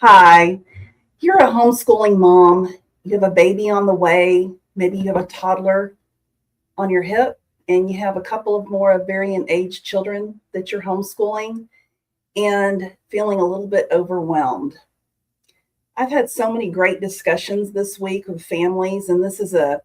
Hi, you're a homeschooling mom. You have a baby on the way. Maybe you have a toddler on your hip, and you have a couple of more of varying age children that you're homeschooling and feeling a little bit overwhelmed. I've had so many great discussions this week with families, and this is a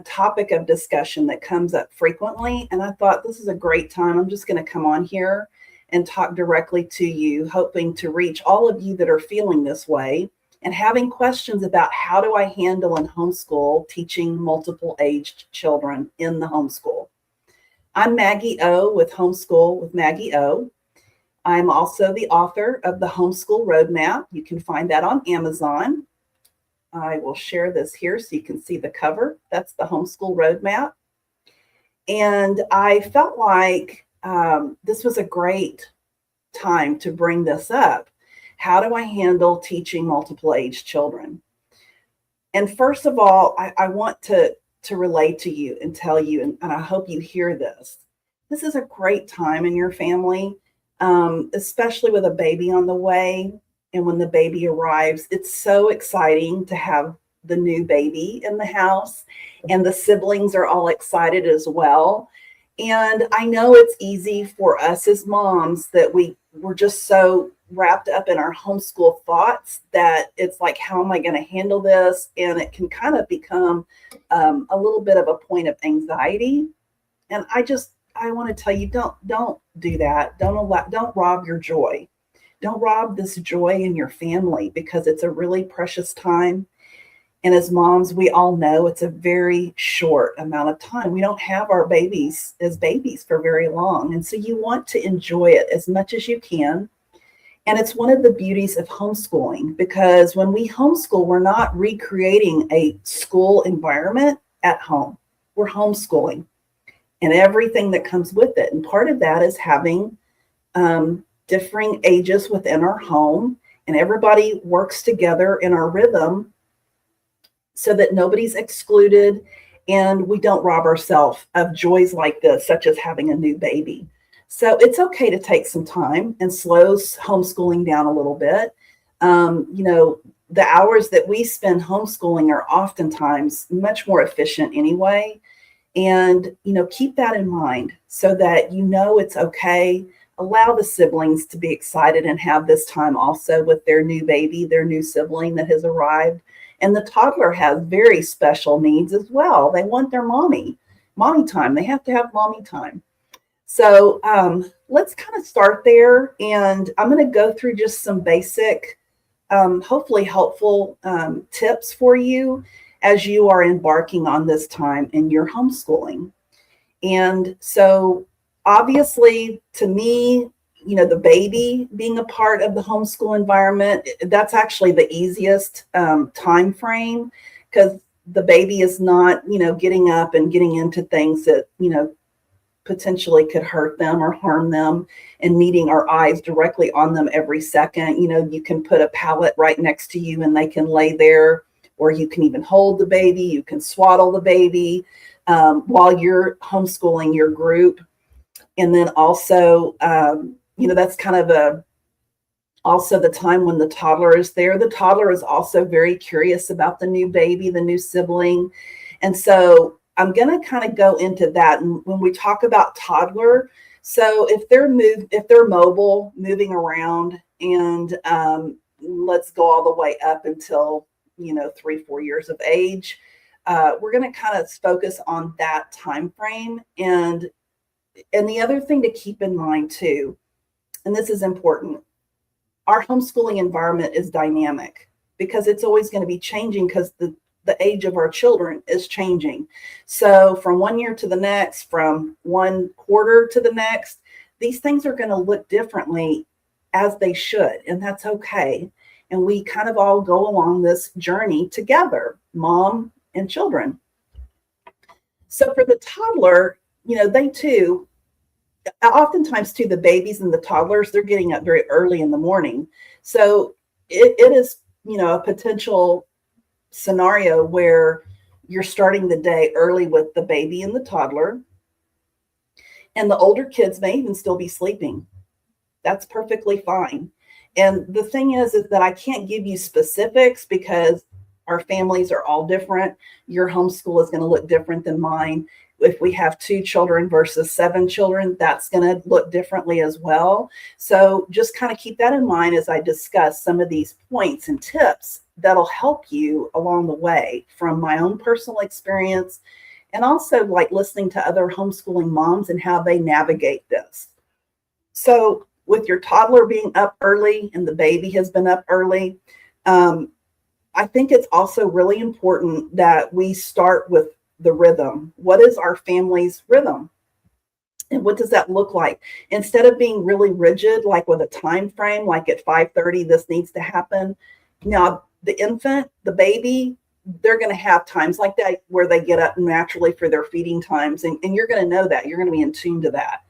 topic of discussion that comes up frequently. And I thought this is a great time. I'm just going to come on here and talk directly to you, hoping to reach all of you that are feeling this way and having questions about how do I handle and homeschool teaching multiple aged children in the homeschool. I'm Maggie O with Homeschool with Maggie O. I'm also the author of the Homeschool Roadmap. You can find that on Amazon. I will share this here so you can see the cover. That's the Homeschool Roadmap. And I felt like this was a great time to bring this up. How do I handle teaching multiple age children? And first of all, I want to relate to you and tell you, and I hope you hear this. This is a great time in your family, especially with a baby on the way. And when the baby arrives, it's so exciting to have the new baby in the house, and the siblings are all excited as well. And I know it's easy for us as moms that we're just so wrapped up in our homeschool thoughts that it's like, how am I going to handle this? And it can kind of become a little bit of a point of anxiety. And I want to tell you, don't do that. Don't rob your joy. Don't rob this joy in your family, because it's a really precious time. And as moms, we all know it's a very short amount of time. We don't have our babies as babies for very long. And so you want to enjoy it as much as you can. And it's one of the beauties of homeschooling, because when we homeschool, we're not recreating a school environment at home. We're homeschooling and everything that comes with it. And part of that is having differing ages within our home, and everybody works together in our rhythm so that nobody's excluded and we don't rob ourselves of joys like this, such as having a new baby. So it's okay to take some time and slow homeschooling down a little bit. The hours that we spend homeschooling are oftentimes much more efficient anyway. And, keep that in mind so that it's okay. Allow the siblings to be excited and have this time also with their new baby, their new sibling that has arrived. And the toddler has very special needs as well. They want their mommy time. They have to have mommy time. So let's kind of start there. And I'm going to go through just some basic, hopefully helpful tips for you as you are embarking on this time in your homeschooling. And so obviously, to me, the baby being a part of the homeschool environment, that's actually the easiest time frame, because the baby is not, getting up and getting into things that, potentially could hurt them or harm them, and needing our eyes directly on them every second. You can put a pallet right next to you and they can lay there, or you can even hold the baby. You can swaddle the baby while you're homeschooling your group. And then also, that's kind of also the time when the toddler is there. The toddler is also very curious about the new baby, the new sibling. And so I'm going to kind of go into that. And when we talk about toddler, so if they're mobile, moving around, and let's go all the way up until, 3-4 years of age, we're going to kind of focus on that time frame. And the other thing to keep in mind too, and this is important, our homeschooling environment is dynamic, because it's always going to be changing, because the age of our children is changing. So from one year to the next, from one quarter to the next, these things are going to look differently, as they should, and that's okay. And we kind of all go along this journey together, mom and children. So for the toddler, they too, oftentimes too, the babies and the toddlers, they're getting up very early in the morning. So it is, a potential scenario where you're starting the day early with the baby and the toddler, and the older kids may even still be sleeping. That's perfectly fine. And the thing is that I can't give you specifics because our families are all different. Your homeschool is going to look different than mine. If we have 2 children versus 7 children, that's going to look differently as well. So just kind of keep that in mind as I discuss some of these points and tips that'll help you along the way from my own personal experience, and also like listening to other homeschooling moms and how they navigate this. So with your toddler being up early and the baby has been up early, I think it's also really important that we start with the rhythm. What is our family's rhythm? And what does that look like? Instead of being really rigid, like with a time frame, like at 5:30, this needs to happen. Now, the infant, the baby, they're going to have times like that where they get up naturally for their feeding times. And you're going to know that. You're going to be in tune to that.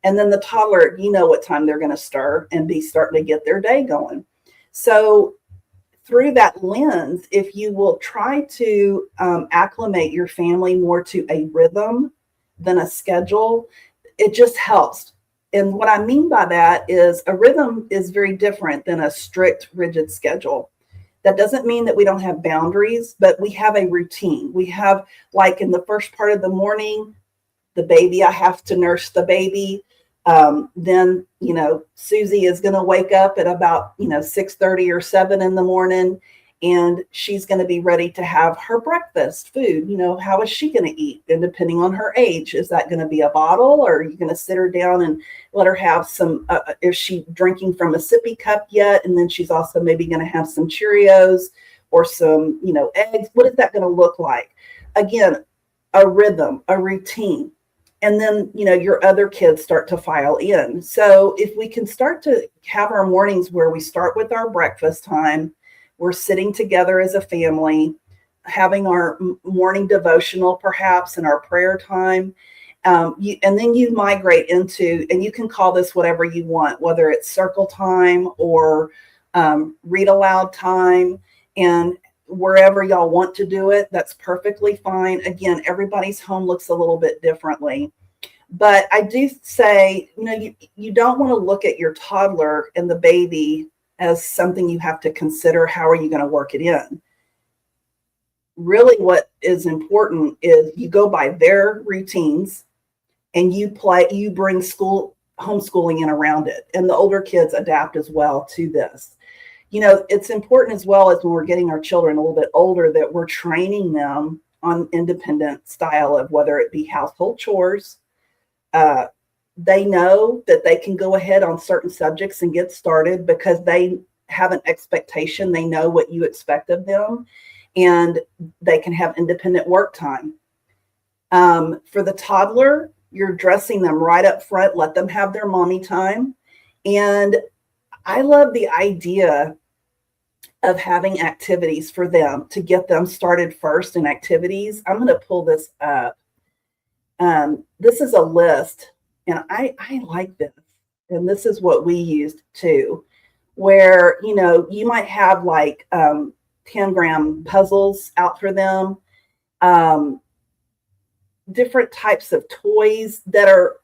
And then the toddler, you know what time they're going to stir and be starting to get their day going. So through that lens, if you will try to acclimate your family more to a rhythm than a schedule, it just helps. And what I mean by that is a rhythm is very different than a strict, rigid schedule. That doesn't mean that we don't have boundaries, but we have a routine. We have, like in the first part of the morning, the baby, I have to nurse the baby. Then, Susie is going to wake up at about, 6:30 or 7 in the morning, and she's going to be ready to have her breakfast food. How is she going to eat? And depending on her age, is that going to be a bottle, or are you going to sit her down and let her have some, is she drinking from a sippy cup yet? And then she's also maybe going to have some Cheerios or some, eggs. What is that going to look like? Again, a rhythm, a routine. And then, your other kids start to file in. So if we can start to have our mornings where we start with our breakfast time, we're sitting together as a family, having our morning devotional perhaps and our prayer time. And then you migrate into, and you can call this whatever you want, whether it's circle time or read aloud time. And wherever y'all want to do it, that's perfectly fine. Again, everybody's home looks a little bit differently. But I do say, you don't want to look at your toddler and the baby as something you have to consider. How are you going to work it in? Really, what is important is you go by their routines and you bring homeschooling in around it. And the older kids adapt as well to this. It's important as well as when we're getting our children a little bit older that we're training them on independent style of whether it be household chores. They know that they can go ahead on certain subjects and get started because they have an expectation. They know what you expect of them, and they can have independent work time. For the toddler, you're dressing them right up front. Let them have their mommy time. And I love the idea of having activities for them to get them started first in activities. I'm going to pull this up. This is a list, and I like this. And this is what we used too, where, you might have like 10-gram puzzles out for them, different types of toys that are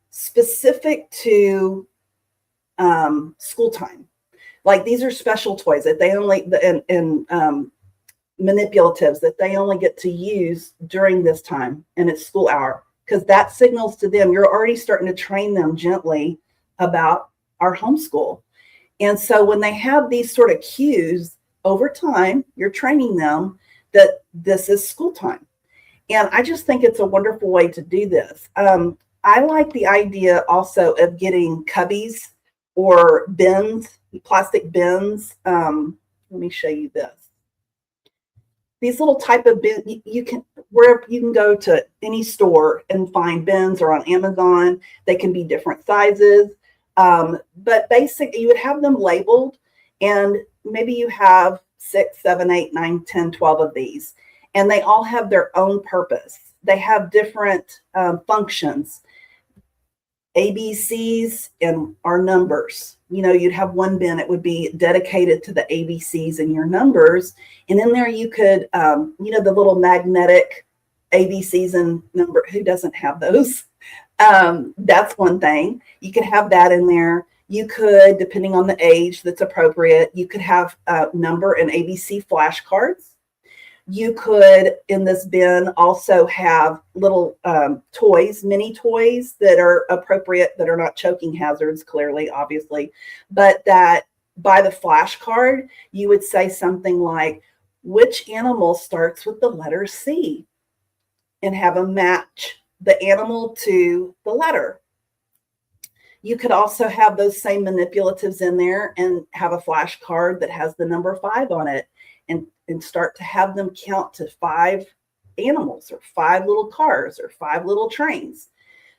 specific to school time. Like these are special toys that they only, and manipulatives that they only get to use during this time and it's school hour, because that signals to them, you're already starting to train them gently about our homeschool. And so when they have these sort of cues over time, you're training them that this is school time. And I just think it's a wonderful way to do this. I like the idea also of getting cubbies or bins, plastic bins. Let me show you this. These little type of bins, you can go to any store and find bins, or on Amazon. They can be different sizes. But basically you would have them labeled, and maybe you have 6, 7, 8, 9, 10, 12 of these, and they all have their own purpose. They have different functions. ABCs and our numbers. You'd have one bin, it would be dedicated to the ABCs and your numbers. And in there you could, the little magnetic ABCs and number, who doesn't have those? That's one thing. You could have that in there. You could, depending on the age that's appropriate, you could have number and ABC flashcards. You could, in this bin, also have little toys, mini toys that are appropriate, that are not choking hazards, clearly, obviously, but that by the flashcard, you would say something like, which animal starts with the letter C? And have them match the animal to the letter. You could also have those same manipulatives in there and have a flashcard that has the number 5 on it, and start to have them count to 5 animals or 5 little cars or 5 little trains.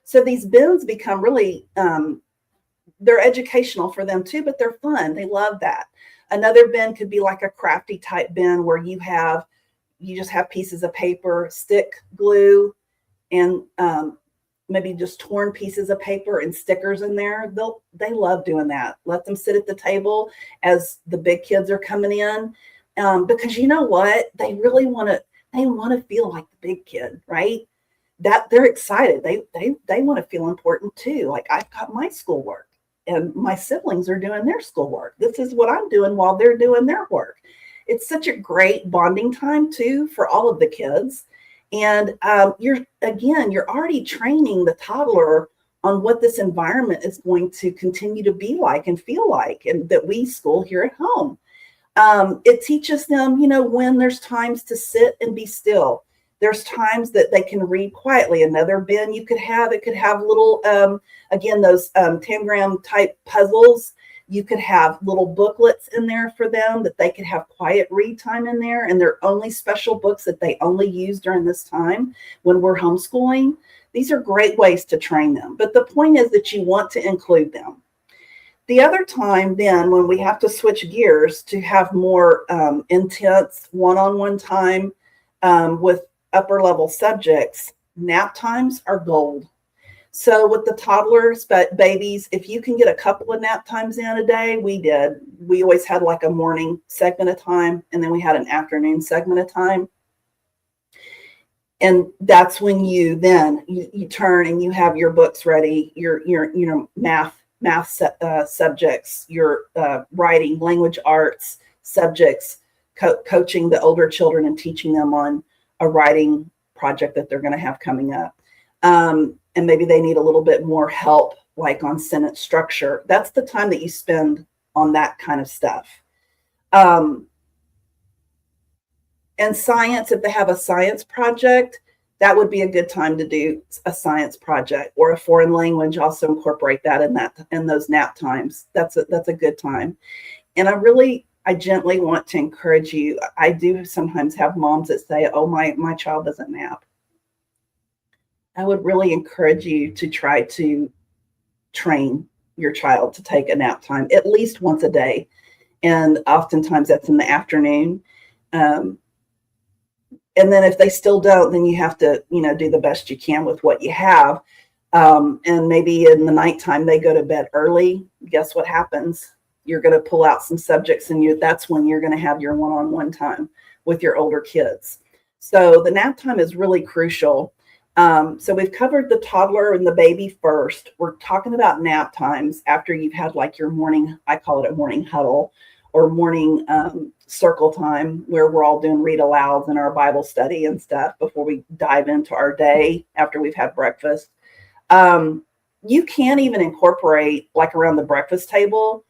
So these bins become really, they're educational for them too, but they're fun. They love that. Another bin could be like a crafty type bin where you just have pieces of paper, stick, glue, and maybe just torn pieces of paper and stickers in there. They love doing that. Let them sit at the table as the big kids are coming in, because you know what? They really want to feel like the big kid, right? That they're excited. They want to feel important too. Like, I've got my schoolwork and my siblings are doing their schoolwork. This is what I'm doing while they're doing their work. It's such a great bonding time too for all of the kids. And you're already training the toddler on what this environment is going to continue to be like and feel like, and that we school here at home. It teaches them, when there's times to sit and be still. There's times that they can read quietly. Another bin it could have little, those tangram type puzzles. You could have little booklets in there for them that they could have quiet read time in there. And they're only special books that they only use during this time when we're homeschooling. These are great ways to train them. But the point is that you want to include them. The other time then, when we have to switch gears to have more intense one-on-one time with upper level subjects, nap times are gold. So with the toddlers, but babies, if you can get a couple of nap times in a day, we did. We always had like a morning segment of time, and then we had an afternoon segment of time. And that's when you turn and you have your books ready, your math subjects, your writing, language arts subjects, coaching the older children and teaching them on a writing project that they're going to have coming up. And maybe they need a little bit more help, like on sentence structure. That's the time that you spend on that kind of stuff. And science, if they have a science project, that would be a good time to do a science project, or a foreign language. Also incorporate that in those nap times. That's a good time. And I gently want to encourage you. I do sometimes have moms that say, "Oh, my child doesn't nap." I would really encourage you to try to train your child to take a nap time at least once a day. And oftentimes that's in the afternoon. And then if they still don't, then you have to, do the best you can with what you have. And maybe in the nighttime they go to bed early. Guess what happens? You're going to pull out some subjects, and that's when you're going to have your one-on-one time with your older kids. So the nap time is really crucial. So we've covered the toddler and the baby first. We're talking about nap times after you've had like your morning, I call it a morning huddle, or morning circle time, where we're all doing read alouds and our Bible study and stuff before we dive into our day after we've had breakfast. You can even incorporate, like around the breakfast table,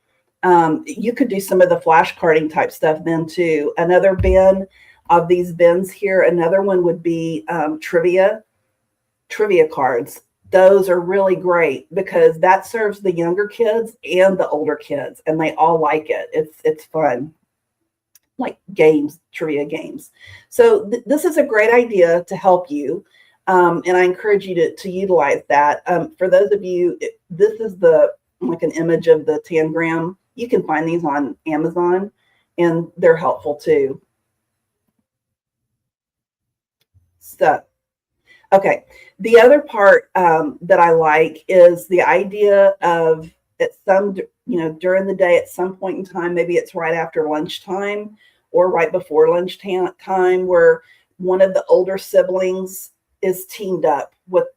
you could do some of the flashcarding type stuff then too. Another bin of these bins here, another one would be trivia cards. Those are really great because that serves the younger kids and the older kids, and they all like it. It's fun, like games, trivia games. So this is a great idea to help you, and I encourage you to utilize that. For those of you, this is like an image of the tangram. You can find these on Amazon, and they're helpful too. So, okay. The other part that I like is the idea of during the day at some point in time, maybe it's right after lunchtime or right before lunchtime, where one of the older siblings is teamed up with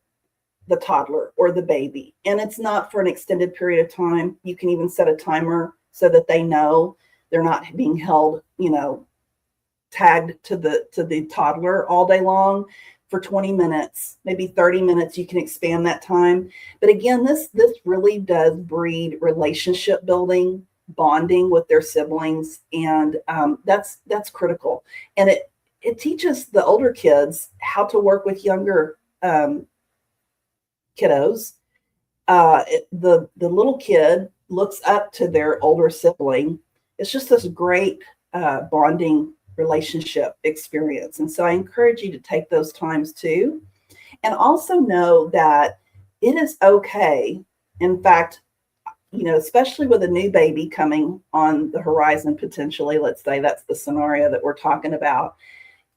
the toddler or the baby. And it's not for an extended period of time. You can even set a timer so that they know they're not being held, tagged to the toddler all day long for 20 minutes, maybe 30 minutes. You can expand that time. But again, this really does breed relationship building, bonding with their siblings. And that's critical. And it teaches the older kids how to work with younger kiddos. The little kid looks up to their older sibling. It's just this great bonding relationship experience. And so I encourage you to take those times too. And also know that it is okay. In fact, especially with a new baby coming on the horizon, potentially, let's say that's the scenario that we're talking about.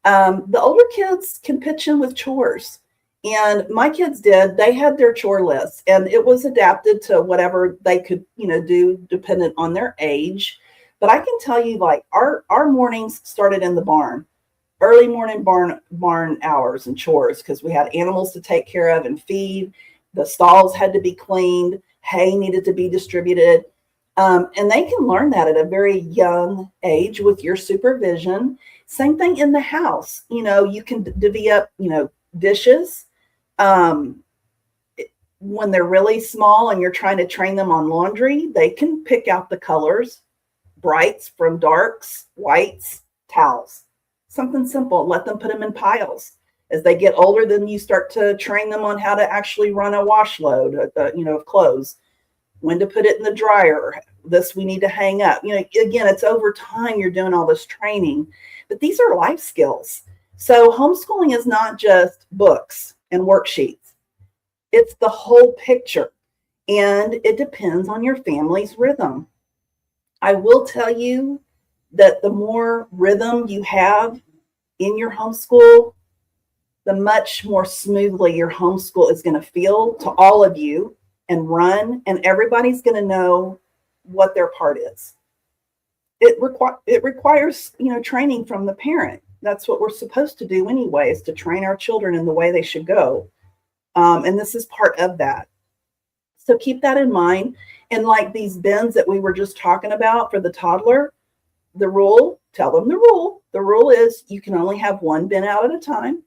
The older kids can pitch in with chores. And my kids did. They had their chore list, and it was adapted to whatever they could, do dependent on their age. But I can tell you, like, our mornings started in the barn, early morning barn hours and chores, because we had animals to take care of and feed. The stalls had to be cleaned. Hay needed to be distributed. And they can learn that at a very young age with your supervision. Same thing in the house. You can divvy up, dishes. When they're really small and you're trying to train them on laundry, they can pick out the colors, brights from darks, whites, towels, something simple. Let them put them in piles. As they get older, then you start to train them on how to actually run a wash load, of clothes, when to put it in the dryer. This we need to hang up. Again, it's over time you're doing all this training, but these are life skills. So homeschooling is not just books and worksheets. It's the whole picture, and it depends on your family's rhythm. I will tell you that the more rhythm you have in your homeschool, the much more smoothly your homeschool is going to feel to all of you and run, and everybody's going to know what their part is. It requires, training from the parent. That's what we're supposed to do anyway, is to train our children in the way they should go. And this is part of that. So keep that in mind. And like these bins that we were just talking about for the toddler, the rule, tell them the rule. The rule is you can only have one bin out at a time.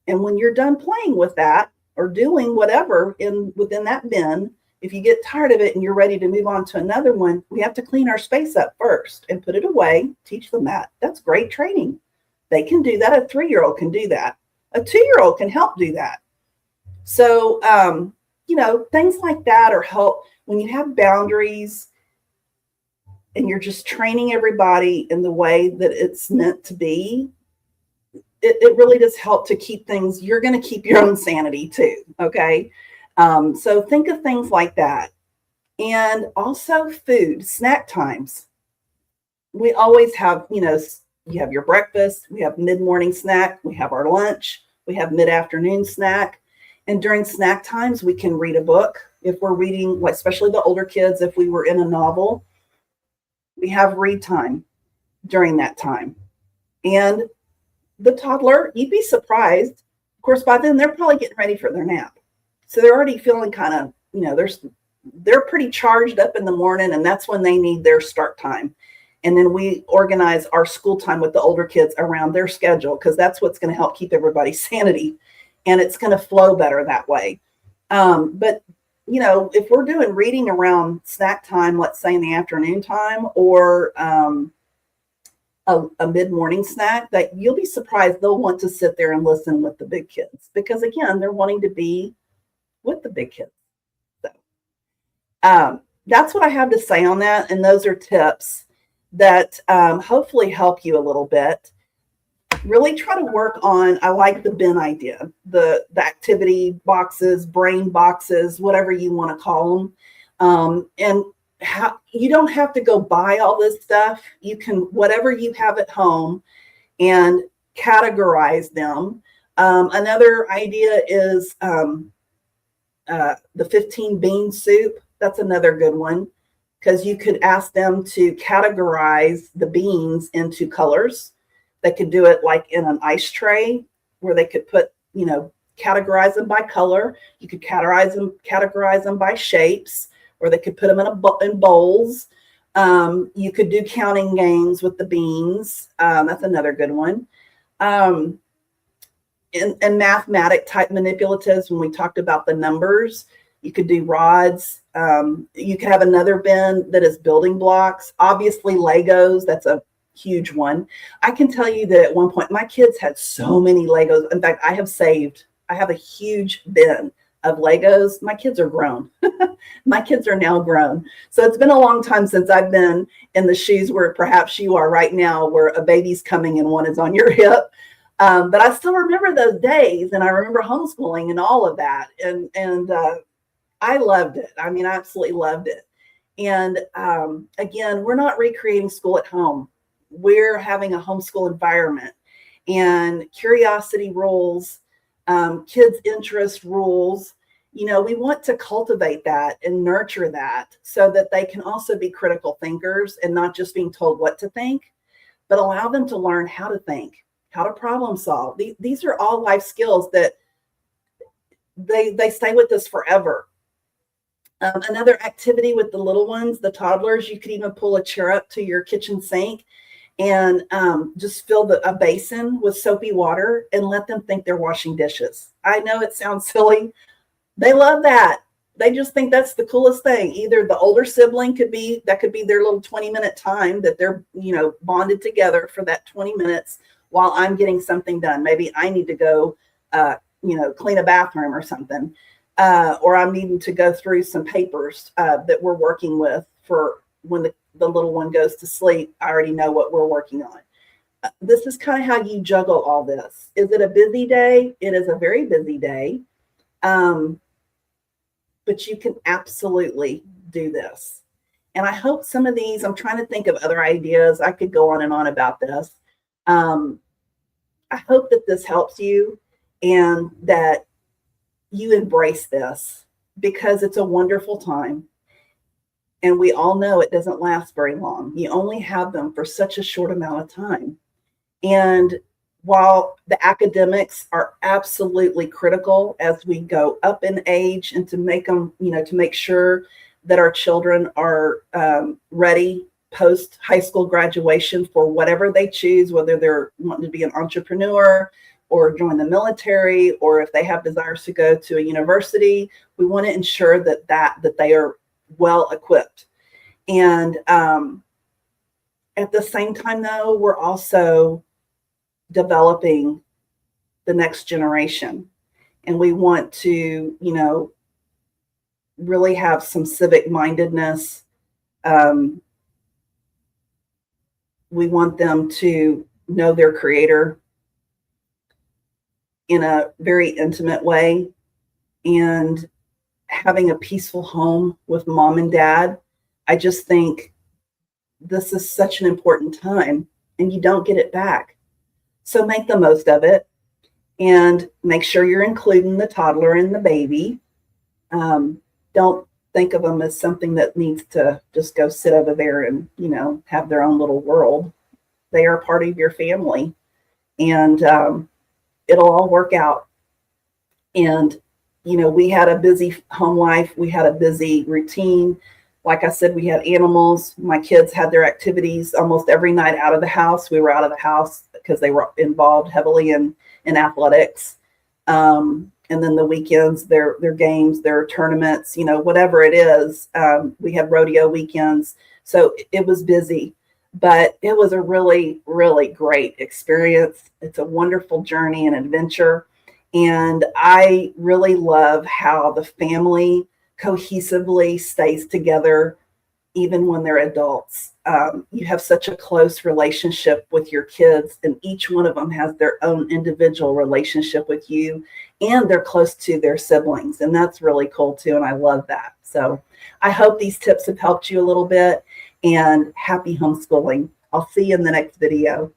And when you're done playing with that or doing whatever within that bin, if you get tired of it and you're ready to move on to another one, we have to clean our space up first and put it away. Teach them that. That's great training. They can do that. A 3-year-old can do that. A 2-year-old can help do that. So, things like that are help when you have boundaries and you're just training everybody in the way that it's meant to be. It really does help to keep things. You're going to keep your own sanity too. Okay. So think of things like that. And also food, snack times. We always have, you have your breakfast, we have mid-morning snack, we have our lunch, we have mid-afternoon snack. And during snack times, we can read a book. If we're reading, especially the older kids, if we were in a novel, we have read time during that time. And the toddler, you'd be surprised. Of course, by then they're probably getting ready for their nap. So they're already feeling kind of, they're pretty charged up in the morning, and that's when they need their start time. And then we organize our school time with the older kids around their schedule, because that's what's going to help keep everybody's sanity, and it's going to flow better that way. But, if we're doing reading around snack time, let's say in the afternoon time, or a mid-morning snack, that you'll be surprised they'll want to sit there and listen with the big kids, because again, they're wanting to be with the big kids. So that's what I have to say on that. And those are tips that hopefully help you a little bit. Really try to work on, I like the bin idea, the activity boxes, brain boxes, whatever you want to call them. And how you don't have to go buy all this stuff. You can, whatever you have at home, and categorize them. Another idea is the 15 bean soup. That's another good one, because you could ask them to categorize the beans into colors. They could do it like in an ice tray, where they could put, categorize them by color. You could categorize them by shapes, or they could put them in bowls. You could do counting games with the beans. That's another good one. And mathematic type manipulatives, when we talked about the numbers, you could do rods. You could have another bin that is building blocks. Obviously, Legos, that's a huge one. I can tell you that at one point, my kids had so many Legos. In fact, I have a huge bin of Legos. My kids are grown. My kids are now grown. So it's been a long time since I've been in the shoes where perhaps you are right now, where a baby's coming and one is on your hip. But I still remember those days, and I remember homeschooling and all of that. And I loved it. I mean, I absolutely loved it. And again, we're not recreating school at home. We're having a homeschool environment, and curiosity rules, kids' interest rules. You know, we want to cultivate that and nurture that so that they can also be critical thinkers and not just being told what to think, but allow them to learn how to think, how to problem solve. These are all life skills that they stay with us forever. Another activity with the little ones, the toddlers, you could even pull a chair up to your kitchen sink and just fill a basin with soapy water and let them think they're washing dishes. I know it sounds silly. They love that. They just think that's the coolest thing. Either the older sibling could be their little 20-minute time that they're, bonded together for that 20 minutes while I'm getting something done. Maybe I need to go, clean a bathroom or something. Or I'm needing to go through some papers that we're working with for when the little one goes to sleep. I already know what we're working on. This is kind of how you juggle all this. Is it a busy day? It is a very busy day. But you can absolutely do this. And I hope some of these, I'm trying to think of other ideas. I could go on and on about this. I hope that this helps you and that you embrace this, because it's a wonderful time. And we all know it doesn't last very long. You only have them for such a short amount of time. And while the academics are absolutely critical as we go up in age, and to make them, to make sure that our children are ready post high school graduation for whatever they choose, whether they're wanting to be an entrepreneur or join the military, or if they have desires to go to a university, we want to ensure that they are well equipped. And at the same time, though, we're also developing the next generation. And we want to, really have some civic mindedness. We want them to know their creator in a very intimate way, and having a peaceful home with mom and dad. I just think this is such an important time, and you don't get it back. So make the most of it, and make sure you're including the toddler and the baby. Don't think of them as something that needs to just go sit over there and, have their own little world. They are part of your family, and it'll all work out. And, we had a busy home life. We had a busy routine. Like I said, we had animals. My kids had their activities almost every night out of the house. We were out of the house because they were involved heavily in athletics. And then the weekends, their games, their tournaments, whatever it is. We had rodeo weekends. So it was busy, but it was a really, really great experience. It's a wonderful journey and adventure. And I really love how the family cohesively stays together, even when they're adults. You have such a close relationship with your kids, and each one of them has their own individual relationship with you, and they're close to their siblings. And that's really cool too. And I love that. So I hope these tips have helped you a little bit, and happy homeschooling. I'll see you in the next video.